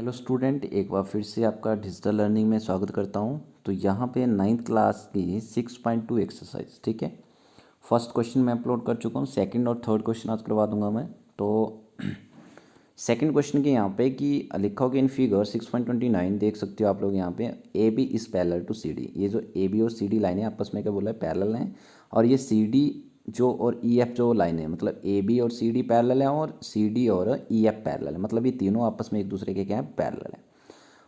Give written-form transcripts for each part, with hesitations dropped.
Hello student, एक बार फिर से आपका डिजिटल लर्निंग में स्वागत करता हूं। तो यहाँ पे 9th क्लास की 6.2 एक्सरसाइज, ठीक है। फर्स्ट क्वेश्चन मैं अपलोड कर चुका हूँ, सेकंड और थर्ड क्वेश्चन आज करवा दूंगा मैं। तो सेकंड क्वेश्चन के यहाँ पे कि लिखा हो कि इन फिगर 6.29 देख सकते हो आप लोग यहाँ पे A B is parallel to C D. ये जो ए बी और सी डी लाइनें आपस में क्या बोला है, पैरेलल हैं। और ये सी डी जो और ई एफ जो लाइन है, मतलब ए बी और सी डी पैरेलल है और सी डी और ई एफ पैरेलल है, मतलब ये तीनों आपस में एक दूसरे के क्या है, पैरेलल है।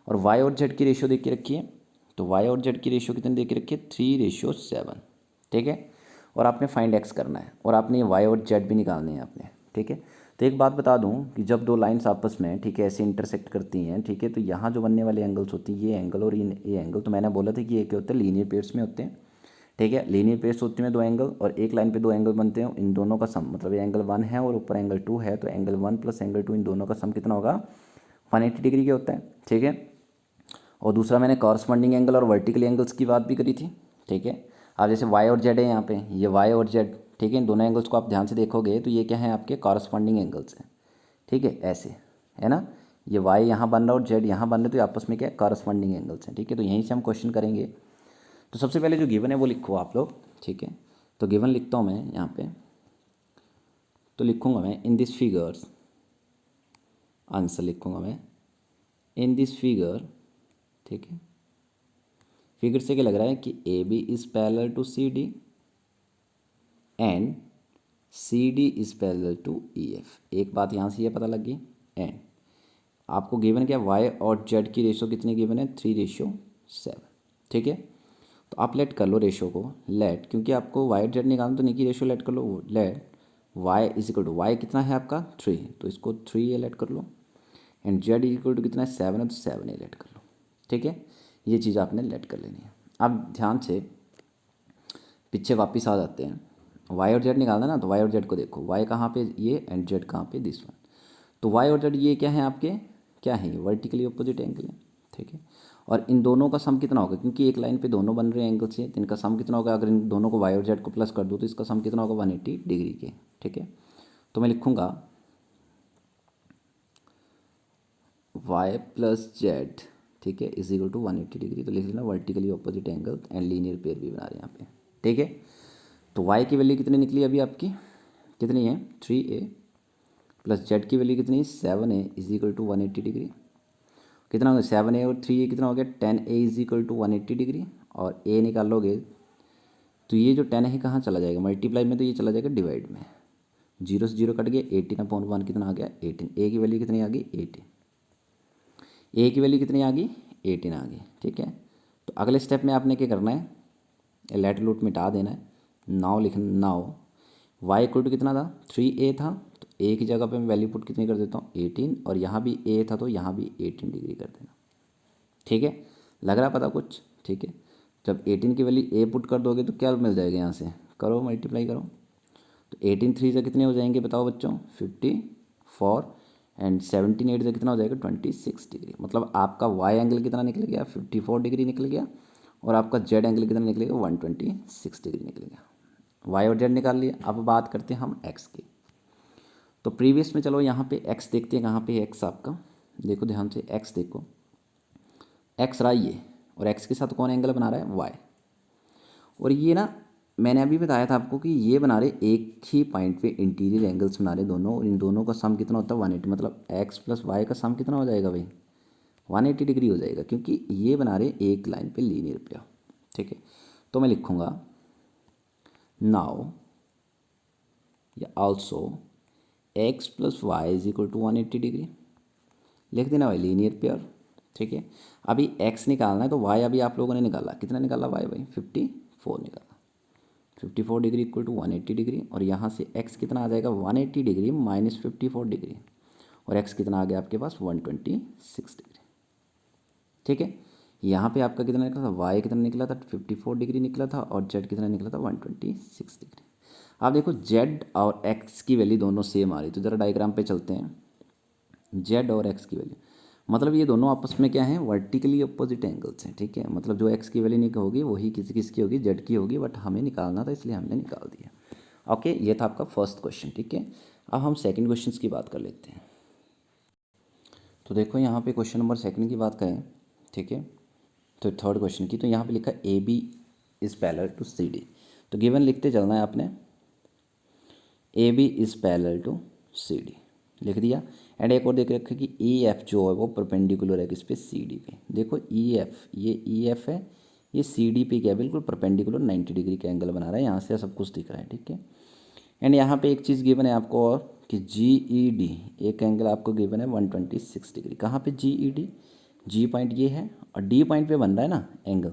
और वाई और जेड की रेशियो देख के रखी है। तो वाई और जेड की रेशियो कितनी देख के रखी है, 3:7, ठीक है। और आपने फाइंड एक्स करना है और आपने ये वाई और जेड भी निकालने हैं आपने, ठीक है। तो एक बात बता दूं कि जब दो लाइंस आपस में, ठीक है, ऐसे इंटरसेक्ट करती हैं, ठीक है, तो यहाँ जो बनने वाले एंगल्स होती हैं, ये एंगल और ये एंगल, तो मैंने बोला था कि ये क्या होते हैं, लीनियर पेयर्स में होते हैं, ठीक है। लीनियर पेयर्स होते हैं दो एंगल और एक लाइन पे दो एंगल बनते हैं, इन दोनों का सम, मतलब ये एंगल 1 है और ऊपर एंगल 2 है, तो एंगल 1 प्लस एंगल 2 इन दोनों का सम कितना होगा, 180 डिग्री का होता है, ठीक है। और दूसरा मैंने कॉरस्पॉन्डिंग एंगल और वर्टिकल एंगल्स की बात भी करी थी, ठीक है। अब जैसे वाई और जेड है यहाँ पे, ये वाई और जेड, ठीक है, इन दोनों एंगल्स को आप ध्यान से देखोगे तो ये क्या है, आपके कॉरस्पॉन्डिंग एंगल्स हैं, ठीक है, ऐसे है ना। ये वाई यहाँ बन रहा है और जेड यहाँ बन रहा है, तो ये आपस में क्या है, कॉरस्पॉन्डिंग एंगल्स हैं, ठीक है। तो यहीं से हम क्वेश्चन करेंगे। तो सबसे पहले जो गिवन है वो लिखो आप लोग, ठीक है। तो गिवन लिखता हूँ मैं यहाँ पे, तो लिखूँगा मैं इन दिस फिगर्स, आंसर लिखूँगा मैं इन दिस फिगर, ठीक है। फिगर से क्या लग रहा है कि A B is parallel to C D and C D is parallel to E F. एक बात यहाँ से ये पता लग गई। एंड आपको गिवन क्या, वाई और जेड की रेशो कितनी गिवन है, 3:7, ठीक है। तो आप लेट कर लो रेशो को, लेट, क्योंकि आपको वाई और जेड निकालना, तो इनकी रेशो लेट कर लो, let y is equal to, y कितना है आपका 3, तो इसको 3 ये लेट कर लो। And z is equal to कितना है, 7 है, तो 7 ये लेट कर लो, ठीक है। ये चीज़ आपने लेट कर लेनी है। अब ध्यान से पीछे वापस आ जाते हैं। वाई और जेड निकालना ना, तो वाई और जेड को देखो, वाई कहाँ पे ये एंड जेड कहाँ पे, दिस वन। तो वाई और जेड ये क्या है आपके, क्या है, ये वर्टिकली अपोजिट एंगल है, ठीक है। और इन दोनों का सम कितना होगा, क्योंकि एक लाइन पे दोनों बन रहे हैं एंगल से, तो इनका सम कितना होगा, अगर इन दोनों को वाई और जेड को प्लस कर दो तो इसका सम कितना होगा, 180 डिग्री के, ठीक है। तो मैं लिखूँगा वाई प्लस जेड, ठीक है, इज इक्वल टू 180 डिग्री। तो लिख लेना vertically opposite angle and linear pair भी बना रहे हैं यहाँ पे, ठीक है। तो y की वैल्यू कितनी निकली अभी आपकी, कितनी है, 3a, प्लस जेड की वैल्यू कितनी है, 7a is equal to 180 degree. कितना हो गया, 7a और 3a कितना हो गया, 10a is equal to 180 degree. और a निकालोगे तो ये जो 10 है कहाँ चला जाएगा, मल्टीप्लाई में, तो ये चला जाएगा डिवाइड में, 0 से 0 कट गया, 18/1 कितना आ गया, 18। a की वैल्यू कितनी आ गई, 18। a की वैल्यू कितनी आ गई, 18 आ गई, ठीक है। तो अगले स्टेप में आपने क्या करना है, लेट लूट मिटा देना है। नाउ लिखना, नाउ वाई इक्वल टू कितना था, 3a था, तो a की जगह पे मैं वैल्यू पुट कितनी कर देता हूँ, 18, और यहाँ भी a था तो यहाँ भी 18 डिग्री कर देना, ठीक है। लग रहा पता कुछ, ठीक है। जब 18 की वैल्यू a पुट कर दोगे तो क्या मिल जाएगा, यहाँ से करो मल्टीप्लाई करो, तो 18 3 से कितने हो जाएंगे बताओ बच्चों, 54, एंड 17 8 से कितना हो जाएगा, 26 डिग्री। मतलब आपका वाई एंगल कितना निकल गया, 54 डिग्री निकल गया, और आपका जेड एंगल कितना निकलेगा, 126 डिग्री निकल गया। वाई और जेड निकाल लिया। अब बात करते हैं हम एक्स की। तो प्रीवियस में चलो यहाँ पे एक्स देखते हैं, कहाँ पे है एक्स आपका, देखो ध्यान से, एक्स देखो, एक्स रहा ये, और एक्स के साथ कौन एंगल बना रहा है, वाई। और ये ना, मैंने अभी बताया था आपको कि ये बना रहे एक ही पॉइंट पे इंटीरियर एंगल्स बना रहे दोनों, और इन दोनों का सम कितना होता है, 180। मतलब एक्स प्लस वाई का सम कितना हो जाएगा भाई, 180 डिग्री हो जाएगा, क्योंकि ये बना रहे एक लाइन पे लीनियर पे, ठीक है। तो मैं लिखूँगा नाउ या also X plus Y is equal to 180 degree, लिख देना भाई, लीनियर पेयर, ठीक है। अभी एक्स निकालना है, तो वाई अभी आप लोगों ने निकाला, कितना निकाला वाई भाई, 54 निकाला, 54 डिग्री इक्वल टू 180 डिग्री। और यहाँ से एक्स कितना आ जाएगा, 180 डिग्री माइनस 54 डिग्री, और एक्स कितना आ गया आपके पास, 126 डिग्री, ठीक है। यहाँ पे आपका कितना निकला था, वाई कितना निकला था, 54 डिग्री निकला था, और जेड कितना निकला था, 126 डिग्री। आप देखो जेड और एक्स की वैल्यू दोनों सेम आ रही, तो ज़रा डायग्राम पे चलते हैं। जेड और एक्स की वैल्यू, मतलब ये दोनों आपस में क्या है, वर्टिकली अपोजिट एंगल्स हैं, ठीक है। मतलब जो एक्स की वैल्यू नहीं होगी वही किसकी होगी, जेड की होगी, बट हमें निकालना था इसलिए हमने निकाल दिया। ओके, ये था आपका फर्स्ट क्वेश्चन, ठीक है। अब हम सेकंड क्वेश्चन की बात कर लेते हैं। तो देखो यहाँ पे क्वेश्चन नंबर सेकंड की बात करें, ठीक है, तो थर्ड क्वेश्चन की, तो यहाँ पे लिखा A B is parallel to C D. तो गिवन लिखते चलना है आपने, A B is parallel to C D लिख दिया। एंड एक और देख रखा कि ई एफ जो है वो परपेंडिकुलर है किस पे, सी डी पे। देखो ई एफ, ये ई एफ है, ये सी डी पे क्या है, बिल्कुल परपेंडिकुलर 90 डिग्री का एंगल बना रहा है, यहाँ से सब कुछ दिख रहा है, ठीक है। एंड यहाँ पे एक चीज़ गिवन है आपको और कि जी ई डी, एक एंगल आपको गिवन है 126 डिग्री। कहाँ पे जी ई डी, जी पॉइंट ये है और डी पॉइंट पे बन रहा है ना एंगल,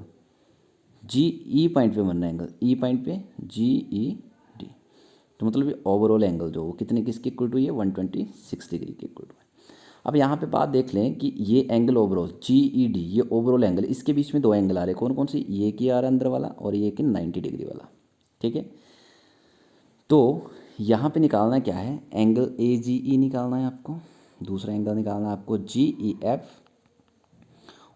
जी ई पॉइंट पे बन रहा है एंगल, ई पॉइंट पे जी ई डी। तो मतलब ये ओवरऑल एंगल जो वो कितने किसके इक्वल टू है, 126 डिग्री के इक्वल टू है। अब यहाँ पे बात देख लें कि ये एंगल ओवरऑल जी ई डी, ये ओवरऑल एंगल, इसके बीच में दो एंगल आ रहे हैं, कौन कौन से, ये की आ रहा है अंदर वाला और ये कि 90 डिग्री वाला, ठीक है। तो यहाँ पे निकालना क्या है, एंगल ए जी ई निकालना है आपको, दूसरा एंगल निकालना है आपको जी ई एफ,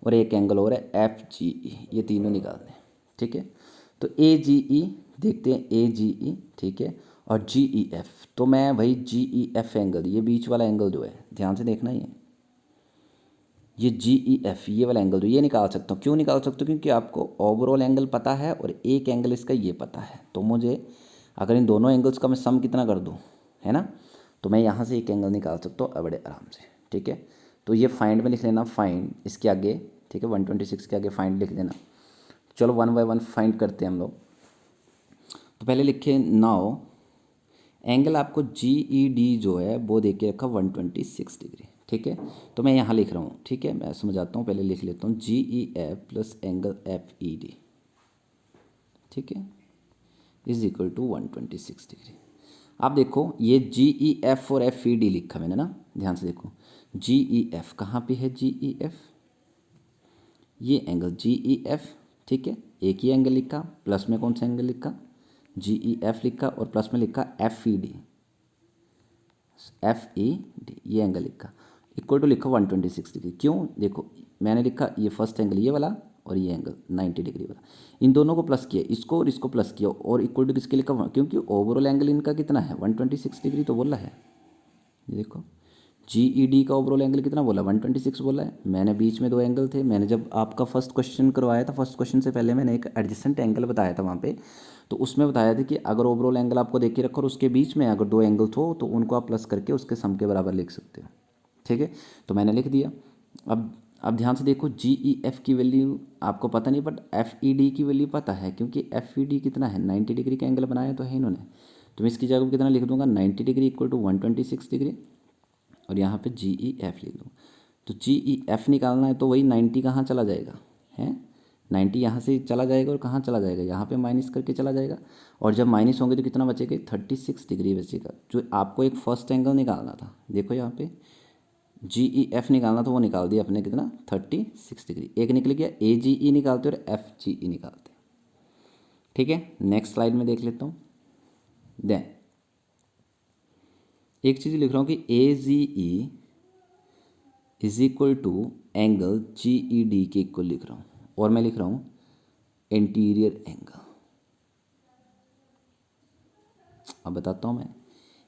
और एक एंगल और है एफ जी ई, ये तीनों निकालने हैं, ठीक है। तो ए जी ई देखते हैं, ए जी ई, ठीक है, और जी ई एफ। तो मैं भाई जी ई एफ एंगल, ये बीच वाला एंगल जो है, ध्यान से देखना ये जी ई एफ, ये वाला एंगल जो ये निकाल सकता हूँ। क्यों निकाल सकता हूँ, क्योंकि आपको ओवरऑल एंगल पता है और एक एंगल इसका ये पता है। तो मुझे अगर इन दोनों एंगल्स का मैं सम कितना कर दूँ, है ना, तो मैं यहाँ से एक एंगल निकाल सकता हूँ बड़े आराम से, ठीक है। तो ये फाइंड में लिख लेना, फाइंड इसके आगे, ठीक है, 126 के आगे फाइंड लिख देना। चलो वन बाय वन फाइंड करते हैं हम लोग। तो पहले लिखे नाउ, एंगल आपको जी ई डी जो है वो दे के रखा 126 डिग्री, ठीक है। तो मैं यहाँ लिख रहा हूँ, ठीक है, मैं समझाता हूँ, पहले लिख लेता हूँ G E F plus angle F E D, ठीक है, इज इक्वल टू 126 डिग्री। आप देखो ये जी ई एफ और एफ ई डी लिखा मैंने ना, ध्यान से देखो, जी ई एफ कहाँ पे है, जी ई एफ, ये एंगल जी ई एफ, ठीक है, एक ही एंगल लिखा, प्लस में कौन सा एंगल लिखा, जी ई एफ लिखा, और प्लस में लिखा F E D, F E D, ये एंगल लिखा, इक्वल टू लिखा 126 डिग्री। क्यों, देखो मैंने लिखा ये फर्स्ट एंगल ये वाला और ये एंगल 90 डिग्री वाला, इन दोनों को प्लस किया, इसको और इसको प्लस किया, और इक्वल टू किसके लिखा, क्योंकि ओवरऑल एंगल इनका कितना है 126 डिग्री तो बोला है। ये देखो जी ई डी का ओवरऑल एंगल कितना बोला, 126 बोला है। मैंने बीच में दो एंगल थे, मैंने जब आपका फर्स्ट क्वेश्चन करवाया था, फर्स्ट क्वेश्चन से पहले मैंने एक एडजेसेंट एंगल बताया था वहाँ पे, तो उसमें बताया था कि अगर ओवरऑल एंगल आपको देख के रखो और उसके बीच में अगर दो एंगल हो तो उनको आप प्लस करके उसके सम के बराबर लिख सकते हो, ठीक है। तो मैंने लिख दिया। अब ध्यान से देखो, जी ई एफ की वैल्यू आपको पता नहीं, बट एफ ई डी की वैल्यू पता है, क्योंकि एफ ई डी कितना है, 90 डिग्री का एंगल बनाया तो है इन्होंने। तो मैं इसकी जगह कितना लिख दूंगा, 90 डिग्री इक्वल टू 126 डिग्री, और यहाँ पे जी ई एफ लिख दूँ। तो जी ई एफ निकालना है तो वही 90 कहाँ चला जाएगा, है 90 यहाँ से चला जाएगा, और कहाँ चला जाएगा, यहाँ पे माइनस करके चला जाएगा, और जब माइनस होंगे तो कितना बचेगा, 36 डिग्री बचेगा। जो आपको एक फर्स्ट एंगल निकालना था, देखो यहाँ पे जी ई एफ निकालना था, वो निकाल दिया अपने कितना, 36 डिग्री। एक निकल गया, ए जी ई निकालते और एफ जी ई निकालते, ठीक है। नेक्स्ट स्लाइड में देख लेता हूँ। देन एक चीज़ लिख रहा हूँ कि A G E is equal to angle G E D के इक्वल लिख रहा हूँ, और मैं लिख रहा हूँ इंटीरियर एंगल। अब बताता हूँ मैं,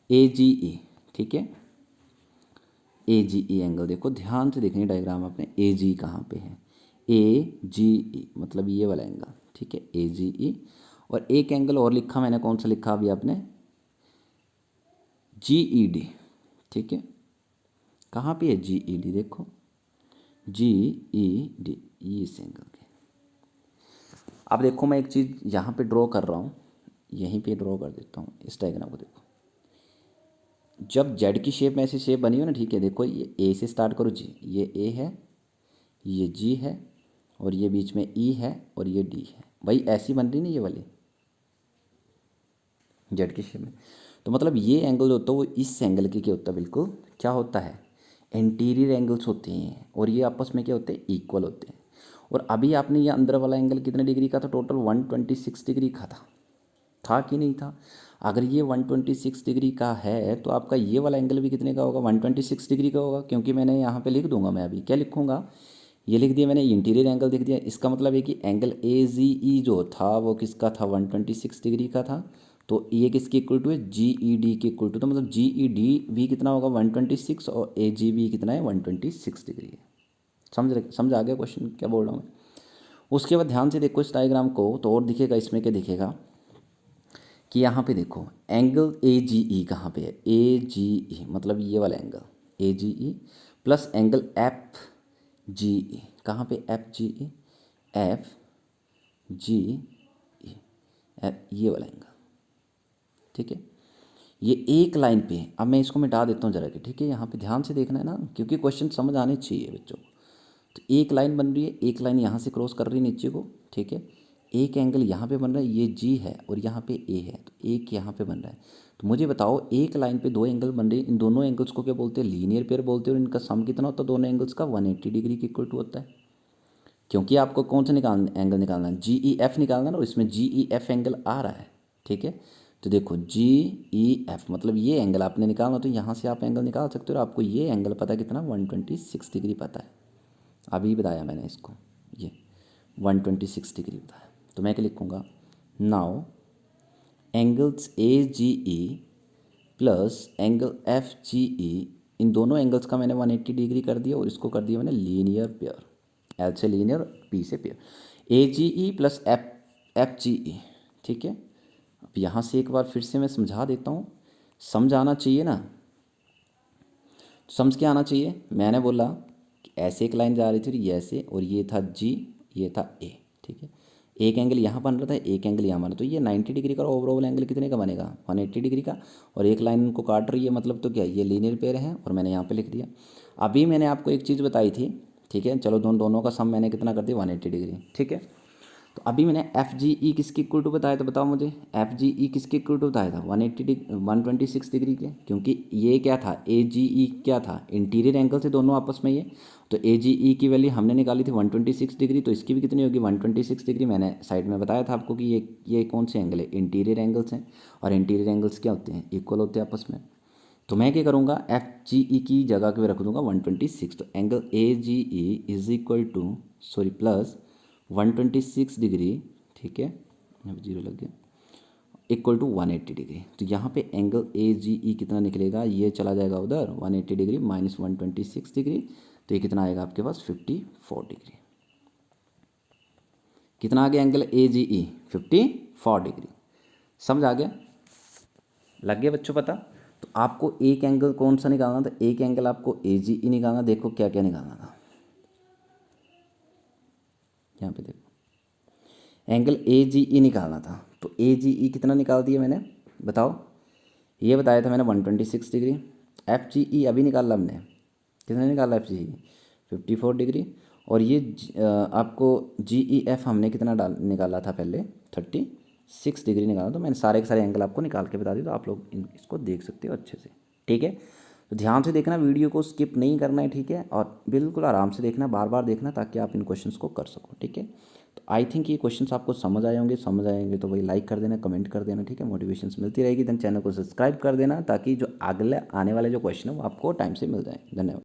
ए जी ई, ठीक है, ए जी ई एंगल देखो, ध्यान से देखनी डायग्राम अपने, ए जी कहाँ पे है, ए जी ई मतलब ये वाला एंगल, ठीक है, ए जी ई। और एक एंगल और लिखा मैंने, कौन सा लिखा अभी आपने, जी ई डी, ठीक है, कहाँ पे है जी ई डी, देखो जी ई डी, ये इस एंगल के। अब देखो मैं एक चीज़ यहाँ पे ड्रॉ कर रहा हूँ, यहीं पे ड्रॉ कर देता हूँ इस डायग्राम को। देखो जब जेड की शेप में ऐसी शेप बनी हो ना, ठीक है, देखो ये ए से स्टार्ट करो, जी, ये ए है, ये जी है, और ये बीच में ई है, और ये डी है, भाई ऐसी बन रही ना ये वाली जेड की शेप में। तो मतलब ये एंगल जो होता है वो इस एंगल के क्या होता है, बिल्कुल क्या होता है, इंटीरियर एंगल्स होते हैं, और ये आपस में क्या होते हैं, इक्वल होते हैं। और अभी आपने ये अंदर वाला एंगल कितने डिग्री का था, टोटल 126 डिग्री का था कि नहीं था। अगर ये 126 डिग्री का है तो आपका ये वाला एंगल भी कितने का होगा, 126 डिग्री का होगा, क्योंकि मैंने यहाँ पे लिख दूंगा, मैं अभी क्या लिखूँगा, ये लिख दिया मैंने, इंटीरियर एंगल लिख दिया। इसका मतलब है कि एंगल ए जी ई जो था वो किसका था, 126 डिग्री का था। तो ये किसके इक्वल टू है, GED के इक्वल टू, तो मतलब GED भी कितना होगा 126 और AGB कितना है 126 डिग्री है। समझ आ गया क्वेश्चन क्या बोल रहा हूँ मैं। उसके बाद ध्यान से देखो इस डायग्राम को, तो और दिखेगा इसमें क्या दिखेगा कि यहाँ पे देखो एंगल AGE कहाँ पे है, AGE मतलब ये वाला angle AGE plus angle FGE कहाँ पे, FGE ये वाला एंगल, ठीक है। ये एक लाइन पे है। अब मैं इसको मिटा देता हूँ जरा कि, ठीक है। यहाँ पे ध्यान से देखना है ना, क्योंकि क्वेश्चन समझ आने चाहिए बच्चों को। तो एक लाइन बन रही है, एक लाइन यहाँ से क्रॉस कर रही है नीचे को, ठीक है। एक एंगल यहाँ पे बन रहा है, ये G है और यहाँ पे A है, तो एक यहाँ पे बन रहा है। तो मुझे बताओ एक लाइन पे दो एंगल बन रहे हैं, इन दोनों एंगल्स को क्या बोलते हैं, लीनियर पेयर बोलते हैं। और इनका सम कितना होता है दोनों एंगल्स का, 180 डिग्री के इक्वल टू होता है। क्योंकि आपको कौन सा एंगल निकालना है, GEF निकालना है, और इसमें GEF एंगल आ रहा है, ठीक है। तो देखो GEF मतलब ये एंगल आपने निकालना, तो यहाँ से आप एंगल निकाल सकते हो। और आपको ये एंगल पता है कितना, 126 डिग्री पता है, अभी बताया मैंने इसको, ये 126 डिग्री बताया। तो मैं क्या लिखूँगा, now angles AGE plus angle FGE, इन दोनों एंगल्स का मैंने 180 डिग्री कर दिया, और इसको कर दिया मैंने लीनियर पेयर, L से लीनियर, P से पेयर, AGE प्लस FGE, ठीक है। अब यहाँ से एक बार फिर से मैं समझा देता हूँ, समझ आना चाहिए ना, समझ के आना चाहिए। मैंने बोला कि ऐसे एक लाइन जा रही थी और ये ऐसे, और ये था G, ये था A, ठीक है। एक एंगल यहाँ बन रहा था, एक एंगल यहाँ बन रहा, तो ये 90 डिग्री का ओवरऑल एंगल कितने का बनेगा, 180 डिग्री का। और एक लाइन को काट रही है, मतलब तो क्या ये लीनियर पेयर है, और मैंने यहाँ पे लिख दिया। अभी मैंने आपको एक चीज़ बताई थी, ठीक है। चलो दोनों का सम मैंने कितना कर दिया, 180 डिग्री, ठीक है। तो अभी मैंने FGE किसके इक्वल टू बताया था, बताओ मुझे, FGE किसके इक्वल टू बताया था, 126 डिग्री के। क्योंकि ये क्या था, AGE क्या था, इंटीरियर एंगल से दोनों आपस में ये। तो AGE की वैल्यू हमने निकाली थी 126 डिग्री, तो इसकी भी कितनी होगी 126 डिग्री। मैंने साइड में बताया था आपको कि ये कौन से एंगल है, इंटीरियर एंगल्स हैं। और इंटीरियर एंगल्स क्या होते हैं, इक्वल होते हैं आपस में। तो मैं क्या करूँगा, FGE की जगह पे रख दूँगा 126। तो angle AGE is equal to, sorry plus 126 degree, ठीक है, यहाँ पे 0 लग गया, इक्वल टू 180 डिग्री। तो यहाँ पे एंगल AGE कितना निकलेगा, ये चला जाएगा उधर 180 डिग्री माइनस 126 डिग्री, तो ये कितना आएगा आपके पास 54 डिग्री। कितना आ गया एंगल AGE, 54 डिग्री। समझ आ गया, लग गया बच्चों पता। तो आपको एक एंगल कौन सा निकालना था, एक एंगल आपको AGE निकालना। देखो क्या क्या निकालना था, यहाँ पे देखो एंगल AGE निकालना था। तो AGE कितना निकाल दिया मैंने, बताओ, ये बताया था मैंने 126 डिग्री। FGE अभी निकाला हमने, कितना निकाला FGE, 54 डिग्री। और ये आपको GEF हमने कितना निकाला था पहले, 36 डिग्री निकाला। तो मैंने सारे के सारे एंगल आपको निकाल के बता दिए, तो आप लोग इसको देख सकते हो अच्छे से, ठीक है। तो ध्यान से देखना, वीडियो को स्किप नहीं करना है, ठीक है। और बिल्कुल आराम से देखना, बार बार देखना, ताकि आप इन क्वेश्चंस को कर सको, ठीक है। तो आई थिंक ये क्वेश्चंस आपको समझ आए होंगे, समझ आएंगे तो भाई लाइक कर देना, कमेंट कर देना, ठीक है। मोटिवेशंस मिलती रहेगी। देन चैनल को सब्सक्राइब कर देना, ताकि जो अगले आने वाले जो क्वेश्चन है वो आपको टाइम से मिल जाए। धन्यवाद।